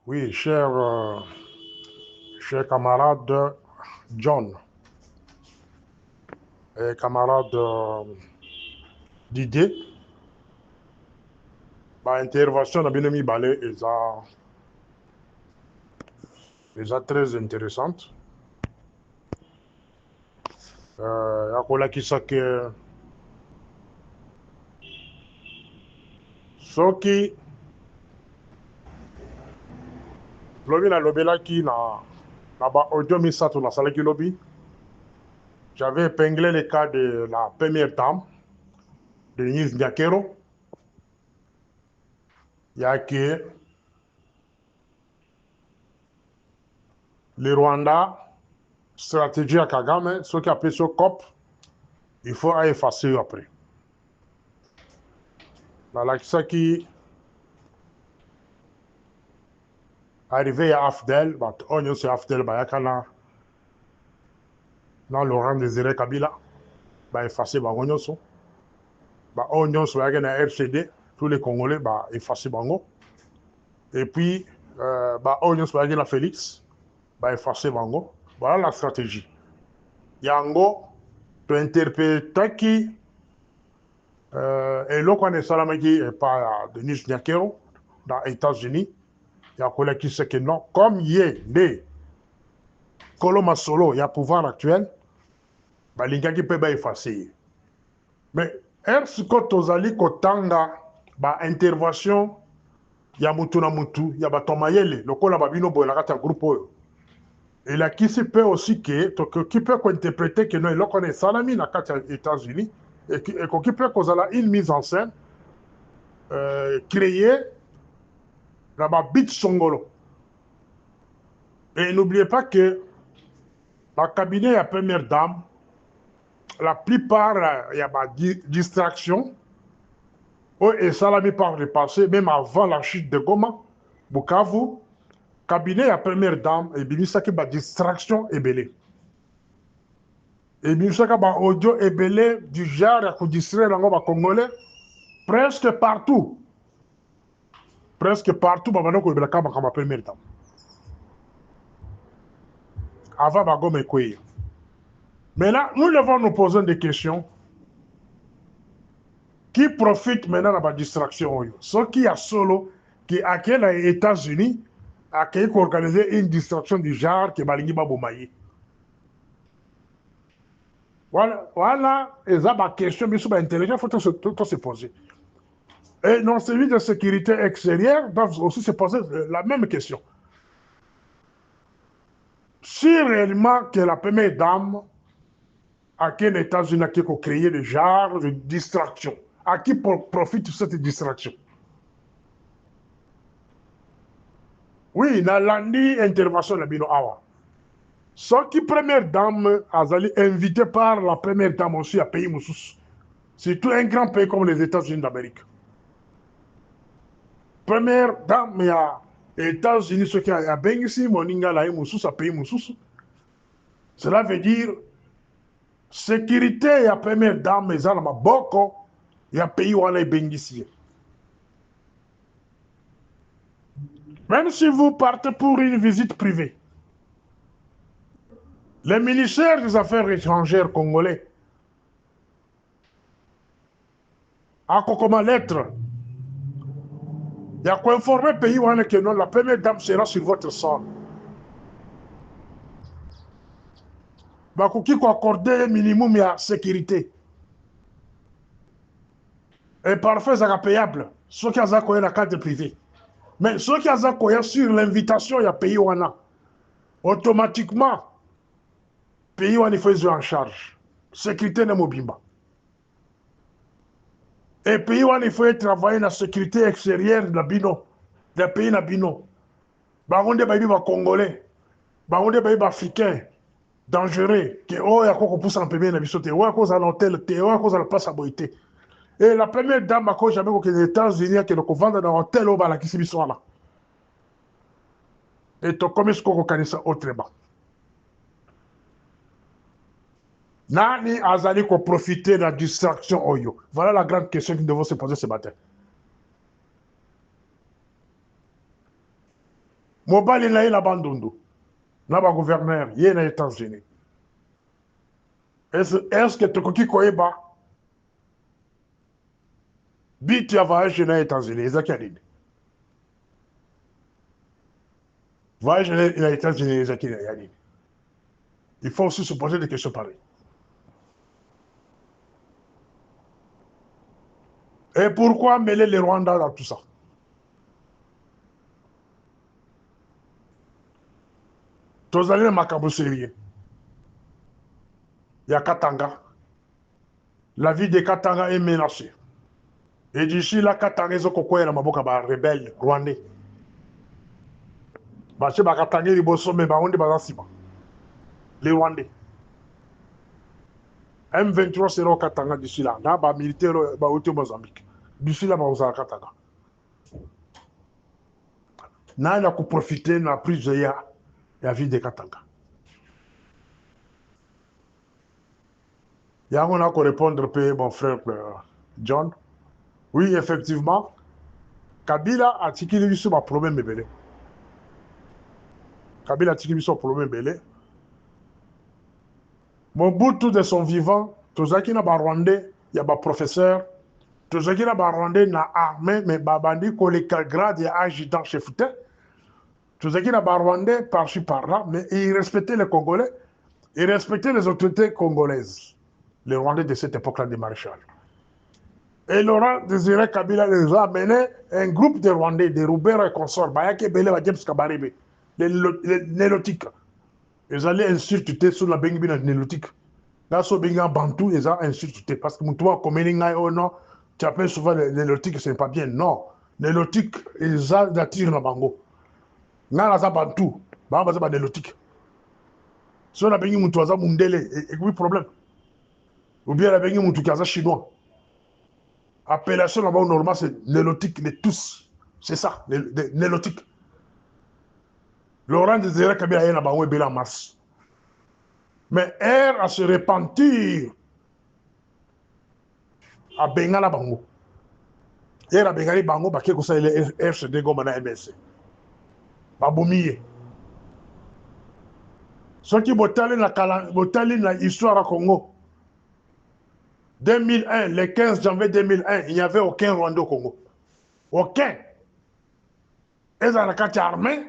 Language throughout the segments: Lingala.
Oui, cher camarade John et camarade Didier, ma intervention na bino mibale eza très intéressante. Yakolakisa ke soki lobi nalobelaki na ba audio misato nasalaki lobi, j'avais épinglé le cas de la première dame, Denise Nyakero, yake le Rwanda, stratégie à Kagame, ce qui appelle ce COP, il faut effacer après. Nalakisaki arrivé à Afdel, on c'est Afdel bayakana dans Laurent Désiré Kabila, effacer bango nyonso. On so yake na RCD, tous les Congolais effacer bango. Et puis on so yake na Félix, effacer bango. Voilà la stratégie. Yango to interprétaki eloko wana esalamaki epai ya Denis Nyakero dans États-Unis. Yakolakisa ke non, comme ye nde Kolo Masolo ya pouvoir actuel, balingaki mpe effacer ye. Mais siko tozali kotanga intervention ya mutu na mutu ya bato mayele lokola babino boye na kati ya groupe oyo, elakisi mpe aussi ke tokoki mpe kointerprete ke no eloko wana esalami na kati ya États-Unis ekoki mpe kozala une mise en scène créée na babit songolo. Et n'oubliez pas que la cabinet ya première dame, la plupart il y a des distractions et salami par le passé, même avant la chute de Goma, Bukavu, cabinet la première dame et bimisaki ba distraction ebele. Et bimisaki ba audio ebele du genre à distraire lango ba congolais presque partout. Presque partout ba banoko ebele ka ba première dame. Avant ba Goma ekwe. Maintenant, nous devons nous poser des questions. Qui profite maintenant de la distraction? Ce qui a solo, qui a les États-Unis, a organisé une distraction du genre qui balingi babomaye. Voilà, et ça, ma question, bien sûr, intelligente, il faut tout se poser. Et nos services de sécurité extérieure doivent aussi se poser la même question. Si réellement que la première dame à qui les États-Unis ont créé le genre de distraction, à qui profite cette distraction? Oui, dans l'année intervention de Bino Awa. Ce qui première dame a été invitée par la première dame aussi à pays Moussous. Surtout un grand pays comme les États-Unis d'Amérique. Première dame, il y a les États-Unis, ce qui a bien ici, Moninga, là, Moussous, à pays Moussous. Cela veut dire sécurité, il y a première dame, mais il y a beaucoup, il y a pays où on est bien ici. Même si vous partez pour une visite privée, le ministère des Affaires étrangères congolais a comme lettre, il y a quoi informer le pays où que non, la première dame sera sur votre sol. Bakoki ko accorder un minimum de sécurité. Et parfois, ça sera payable. Ceux qui ont la carte privée. Mais ceux qui ont sur l'invitation, il y a pays où automatiquement, pays où il faut être en charge. Sécurité n'est mobimba. Et pays où il faut travailler dans la sécurité extérieure de Bino, des pays de Bino. Baronde baby ba Congolais, baronde baby Africain, dangereux, que oh ya koko pousse en premier na bisote, oh à cause à l'hôtel, oh à cause à la place à boité. Et la première dame à cause jamais que les États-Unis qui le vendre dans l'hôtel au bas la qui s'y sont là. Et to comme ce qu'on connaît ça autrement. Nani azali ko profiter de la distraction oyo. Voilà la grande question que nous devons se poser ce matin. mobali na ye na bandundu na bagouverneur ye na États-Unis. Est-ce que tokoki koyeba bitu ya voyage na États-Unis ezaki ya nini? Voyage na États-Unis ezaki ya nini? Il faut aussi se poser des questions pareilles. Et pourquoi mêler le Rwanda dans tout ça? Tozali na makambo sérieux. Il y a Katanga. La vie de Katanga est menacée. Et d'ici là, Katanga est kokoye na maboka ba rebelle rwandais. Bache ba Katanga liboso me ba onde ba sima. Les Rwandais. M23 sera au Katanga d'ici là. Là, ba militaire ba au Mozambique. D'ici là, ba au Katanga. Na ya ko profiter na prise ya vie de Katanga. Il y a un à répondre, mon frère John. Oui, effectivement, Kabila a tiré sur ma problème belé. Kabila a tiré sur problème belé. Mon bout de son vivant, tout ça qui n'a pas rwandais, il y a des professeurs, tout ça qui n'a pas rwandais, n'a armé, mais babandi, collègue grade, il y a adjudant chef. Tout ça qui n'a pas rwandais, par-ci par-là, mais il respectait les Congolais, il respectait les autorités congolaises. Les Rwandais de cette époque-là de Maréchal. Et Laurent Désiré Kabila les a amené un groupe de Rwandais, de Roubert et consorts, Bayake Bele, James Kabarebe, les nélotiques. Ils allaient insulter sur la Bengibina nélotique. Là, sur Benga Bantou, ils ont insulté. Parce que toi, comme oh non, tu appelles souvent les nélotiques, ce n'est pas bien. Non. Les nélotiques, ils ont la tire dans Bango. Là, là, Bantou, Bamba, c'est pas nélotique. Sur la Bengi Moutouaza Mundele, et oui, problème. Ou bien la Bengi Moutoukaza chinois. Appellation là-bas normal, c'est nélotique, les tous. C'est ça, nélotique. Laurent Désiré Kabila est là-bas, où est en masse. Mais air à se repentir à Bengala Bango. Air à Bengali Bango, parce que ça, il est RCD Gomana MSC. Baboumiye. Ceux qui botali na histoire à Congo. 2001, le 15 janvier 2001, il n'y avait aucun Rwandais au Congo. Aucun. Ils ont la carte armée,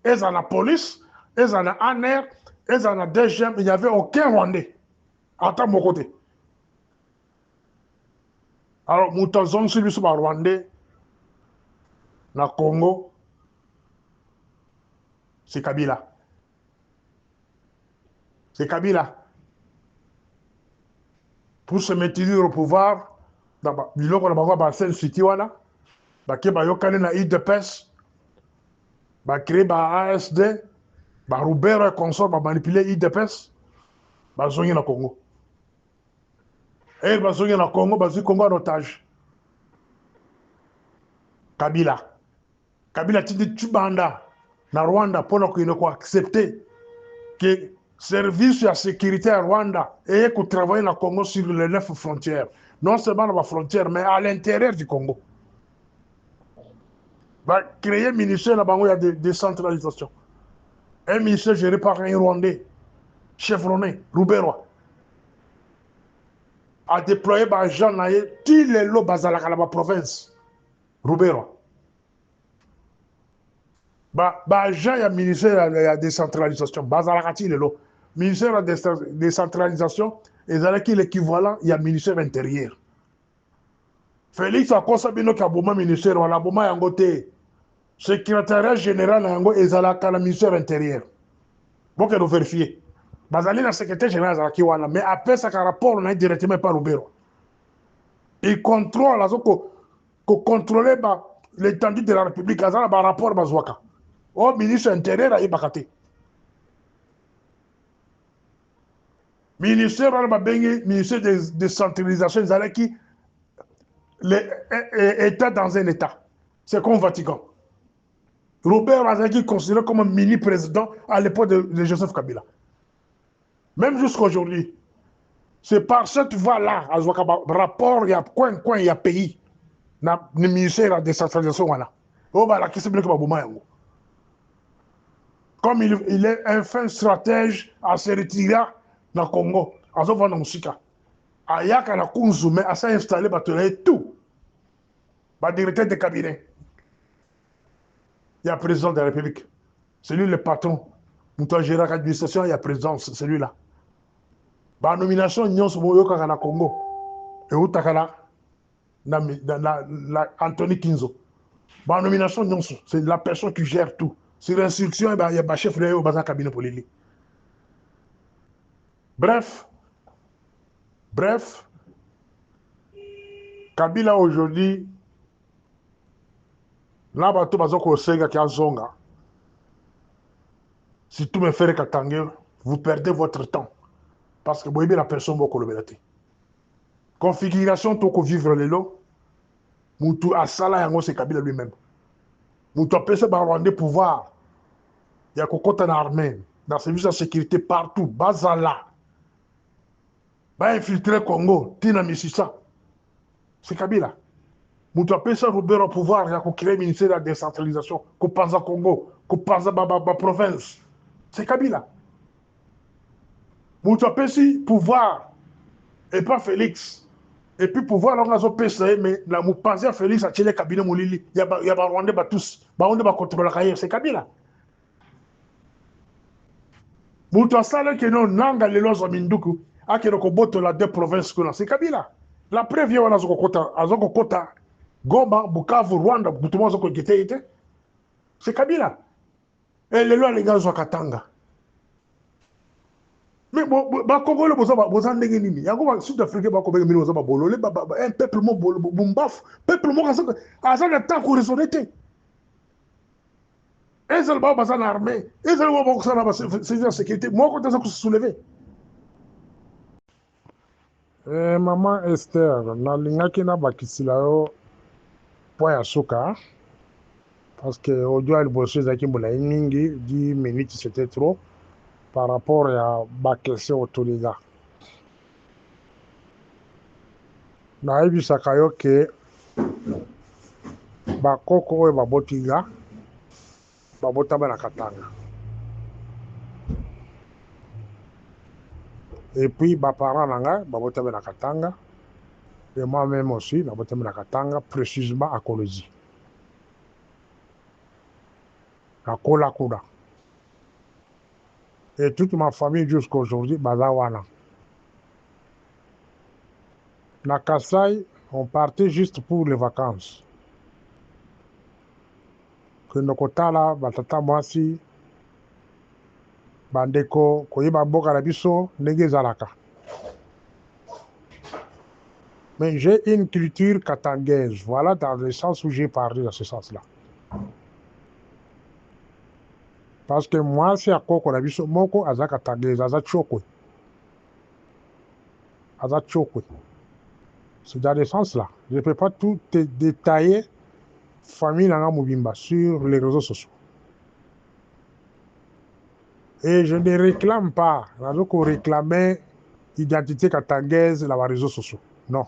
ils ont la police, ils ont la ANR, ils ont la DGM, il n'y avait aucun Rwandais. Attends mon côté. Alors, Moutazon, celui sur le Rwandais, na Congo, c'est Kabila. C'est Kabila. Pour se maintenir au pouvoir, il y a un City, il y a un IDPS, il y a un ASD, il y a un consort, il y a manipuler l'IDPS, il y a un Congo. Et il y a un Congo, il y a un Congo en otage. Kabila. Kabila a dit que Banda, na Rwanda, pour qu'il ne accepter que service de sécurité à Rwanda et que travailler dans le Congo sur les 9 frontières. Non seulement dans la frontière, mais à l'intérieur du Congo. Va créer un ministère là-bas où il y a des décentralisations. Un ministère géré par un Rwandais, chevronné, Rouberois. A déployé par Jean Naye, tous les lots basés à la province. Rouberois. Jean, il y a un ministère de décentralisation. Bazalakati, le lot. Ministère de décentralisation, et l'équivalent, il y a ministère intérieur. Félix a consabino kaboma ministère, wala boma yangote. Secrétariat général yango ezalaka la ministère intérieur. Bon que nous vérifier. Bazali na secrétaire général zalaki wana, mais après ça rapport on a directement par Roubero. Il contrôle la zoko ko contrôler l'étendue de la République azala ba rapport bazwaka. Au ministre intérieur a ibakate. Ministère ministère de décentralisation zalaki l'État dans un État. C'est comme Vatican. Robert Azaki est considéré comme un mini-président à l'époque de Joseph Kabila. Même jusqu'à aujourd'hui. C'est par cette voie-là, rapport, il y a coin, il y a pays. Le ministère de la décentralisation, voilà. Oh, bah, la question est que comme il est un fin stratège à se retirer dans le Congo, à Zova Namusika. Ayaka na Kunzume, à s'installer, à tenir tout. Le directeur de cabinet. Il y a le président de la République. C'est lui le patron. Nous avons géré l'administration, il y a président, c'est celui-là. La nomination, nous sommes au Congo. Et où Takala, Anthony Kinzo. La nomination, c'est la personne qui gère tout. Sur l'instruction, il y a le chef de cabinet pour l'élite. Bref, Kabila aujourd'hui, là, bato bazoko senga ki azonga. Si tout me fait Katangé, vous perdez votre temps. Parce que vous avez la personne qui est configuration toko vivre le lot, Moutou Asala yango c'est Kabila lui-même. Moutou a pèsé par Rwandais pouvoir. Il y a Kokota dans l'armée, dans le service de sécurité partout, Bazala. Va infiltrer Congo, Tina Mississa. C'est Kabila. Moutou a pèsé Robert au pouvoir, il y a créé le ministère de la décentralisation, Kopaza Congo, Kopaza Baba province. C'est Kabila. Moutou a pèsé pouvoir, et pas Félix. Et puis pouvoir, là, on a pèsé, mais la Moupaza Félix a tiré le cabinet Moulili. Il y a Rwandais tous. Rwandais contrôler la carrière, c'est Kabila. Moutou a salé que non, Nanga le lozo Minduku, a que nous boto la deux provinces, c'est Kabila. La preuve, on a Azokota, Goma, Bukavu, Rwanda, Boutouma, c'est Kabila. Et les lois, les gars, sont Katanga. Mais les Congolais, ils sont des gens. Il y a des Sud-Africains qui sont un peuple bombaf, peuple qui a un temps pour raisonner. Ils sont en armée, ils sont en sécurité. Moi, je suis soulevé. Maman Esther, nalingaki na bakisila yo po ya suka parce que audio aliboso ezalaki molai mingi 10 minutes c'était trop par rapport à bakestion otoliga. Nayebisaka yo ke bakoko oyo babotiga babotama na Katanga. Et puis baparents nanga babotama na Katanga. Et moi-même aussi, babotama na Katanga, précisément à Kolozi. À Kolakouda. Et toute ma famille jusqu'à aujourd'hui, Bazawana. Na Kasai, on partait juste pour les vacances. Que Nokotala, Batata Mwasi, Bandeko, Koyeba Boka Rabiso, Negezalaka. Mais j'ai une culture katangaise. Voilà dans le sens où j'ai parlé dans ce sens-là. Parce que moi, c'est à Koko Rabiso, Moko, Aza katangaise, Aza Chokwe. Aza Chokwe. C'est dans le sens-là. Je ne peux pas tout détailler famille Nanga Moubimba sur les réseaux sociaux. Et je ne réclame pas, alors qu'on réclamait identité katangaise dans les réseaux sociaux. Non.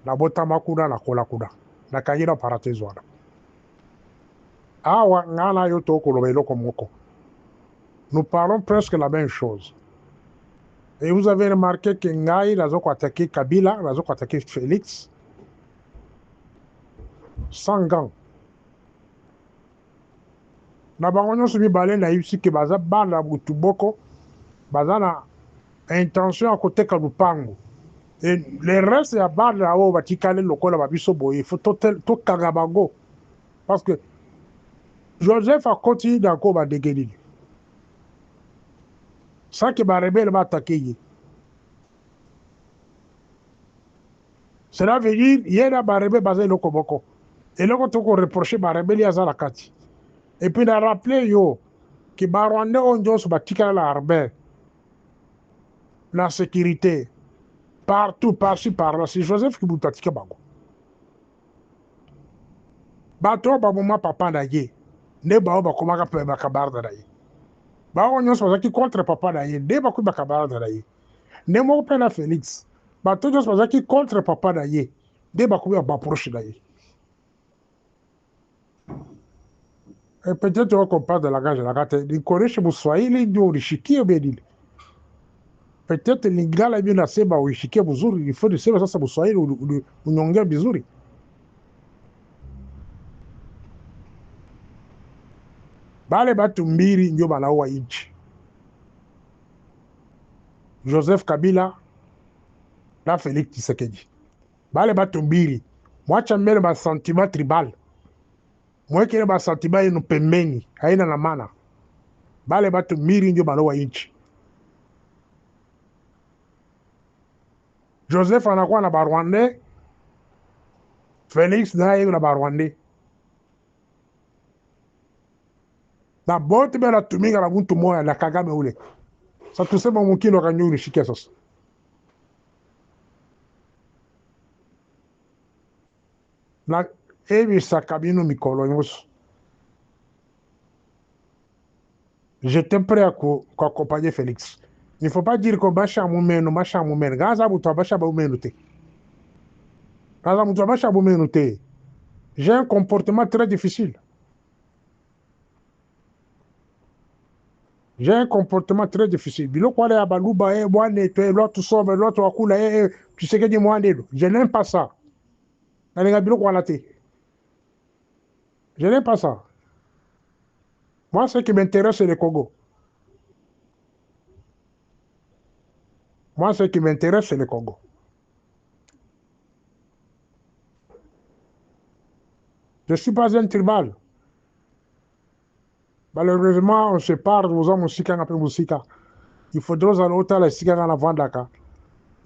Na botama kuda na kola kuda. Na kanyira paratezwana. Awa ngana yoto kolobelo komoko. Nous parlons presque la même chose. Et vous avez remarqué que Ngaï a attaqué Kabila, a attaqué Félix, sans gants. Na bangonyo sumi balen na yusi ke baza banda butuboko, baza na intention à côté kalupango. Et le reste ya banda o batikale lokola babiso boye, il faut tout kagabango. Parce que Joseph a continué d'encore ba dégéner. Sans que ba rebelle va attaquer. Cela veut dire il y a ba rebelle basé le koboko. Et là quand on reprocher ba rebelle ya za la kati. Et puis on a rappelé yo que ba Rwandais on jos batikala la arbe. La sécurité partout par-ci par-là, c'est Joseph qui boutatika bango. Bato ba mama papa na ye. Ne ba ba komaka pe ba kabarda na ye. Ba on nyos bazaki contre papa na ye, ne ba ku ba kabarda na ye. Ne mo pe na Félix. Bato nyos bazaki contre papa na ye, ne ba ku ba proche na ye. Et peut-être qu'on parle de langage de la carte. Il connaît chez Swahili, il dit ou bien dit. Peut-être lingala bien nasema uishikie vizuri, il faut nisema sasa Buswahili unyongea vizuri. Bale batu mbili ndio banaua nchi. Joseph Kabila na Felix Tshisekedi. Bale batu mbili. Mwacha mbele ba sentiment tribal. Mwekele ba sentiment yenu pembeni, haina na maana. Bale batu mbili ndio banaua nchi. Joseph anakuwa na Barwande, Felix naye na Barwande. Na bote bela tuminga na mtu moya na Kagame ule. Sa tusema mukino kanyuri shikia sasa. Na ebi sakabino mikolo nyusu. J'étais prêt à accompagner Félix. Il ne faut pas dire que Bacha Moumeno, Macha Moumeno. Gaza Boutoua Bacha Moumeno. Gaza Boutoua Bacha Moumeno. J'ai un comportement très difficile. J'ai un comportement très difficile. Bilo kwa le abaluba e bwane to l'autre sobe l'autre wakula tu sais que dis moi ndelo. Je n'aime pas ça. Nalinga bilo kwa la te. Je n'aime pas ça. Moi ce qui m'intéresse c'est le Congo. Moi ce qui m'intéresse c'est le Congo. Je ne suis pas un tribal. Malheureusement, on se parle, nous avons musika ngape musika. Il faudra aller au la sika dans la Vandaka.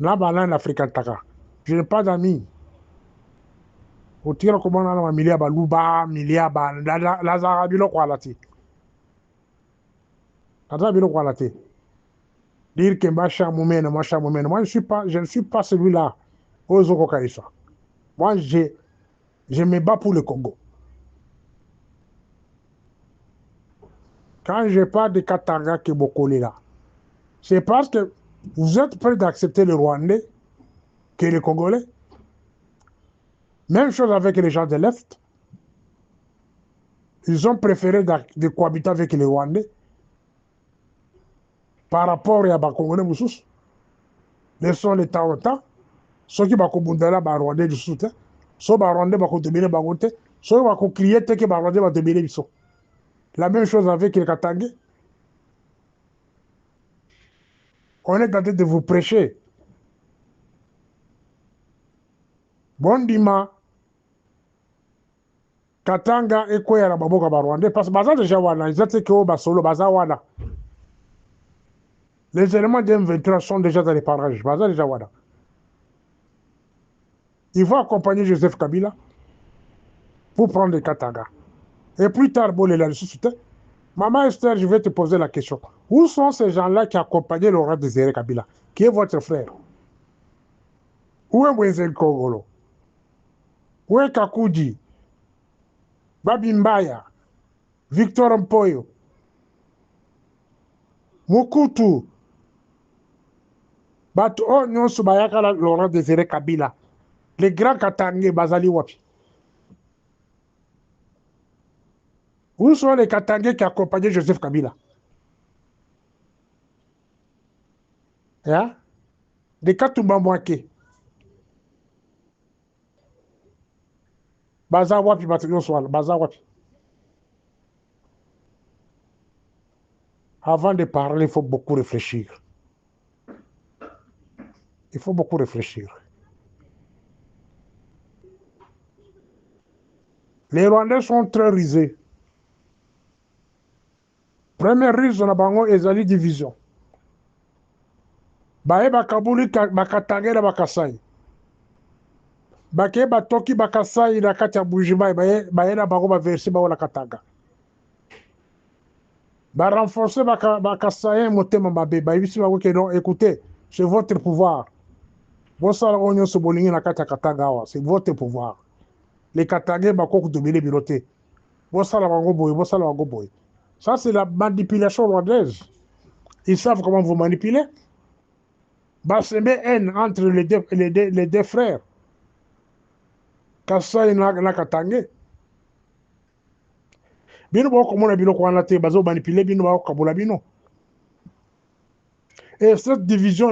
Là-bas, en Afrique, je n'ai pas d'amis. Au tir comme on a un milliard de louba, milliard de Lazara bilo quality. Lazara bilo quality. Dire que Macha Moumène, moi je ne suis pas celui-là. Ozoko Kaïsa. Moi, je me bats pour le Congo. Quand je parle de Katanga qui est là, c'est parce que vous êtes prêts d'accepter le Rwandais que les Congolais. Même chose avec les gens de l'Est. Ils ont préféré de cohabiter avec les Rwandais par rapport à les Congolais Moussous. Laissons les temps au temps. Ceux qui vont commander les Rwandais du soutien, ceux qui vont dominer les Rwandais, ceux qui vont crier que les Rwandais vont dominer les Bissau. La même chose avec les Katangais. On est en train de vous prêcher. Bon dimanche. Katanga et quoi la baboka barwandais parce que baza déjà wana ils étaient que basolo baza wana les éléments d'M23 sont déjà dans les parages baza déjà wana ils vont accompagner Joseph Kabila pour prendre le Katanga et plus tard bon les soutien maman Esther je vais te poser la question où sont ces gens-là qui accompagnaient Laurent Désiré Kabila qui est votre frère où est Mwenzel Kogolo où est Kakoudi Babimbaya, Victor Mpoyo, Mukutu, Bato Nyonso Bayaka Laurent Désiré Kabila, les grands Katangais Bazali Wapi. Où sont les Katangais qui accompagnaient Joseph Kabila? Hein? Des Katumba Mwake. Baza Wapi, Baza Wapi. Avant de parler, il faut beaucoup réfléchir. Il faut beaucoup réfléchir. Les Rwandais sont très risés. Première rise, on a bango ezali division. Bae bakabuli bakatangé na bakasai. Bake batoki bakasai na kati ya Bujimayi bae na bango ba verser ba la katanga. Ba renforcer bakasai motema mabe ba ibisi ba que non écoutez, c'est votre pouvoir. Bosala onyo so bolingi na kati ya katanga wa, c'est votre pouvoir. Les Katangais bako dominer biloté. Bosala bango boy. Ça c'est la manipulation rwandaise. Ils savent comment vous manipuler. Basembe haine entre les deux frères. Kasai na Katangais. bino ba ko mona biloko wana te bazo manipuler bino ba ko kabola bino. Et cette division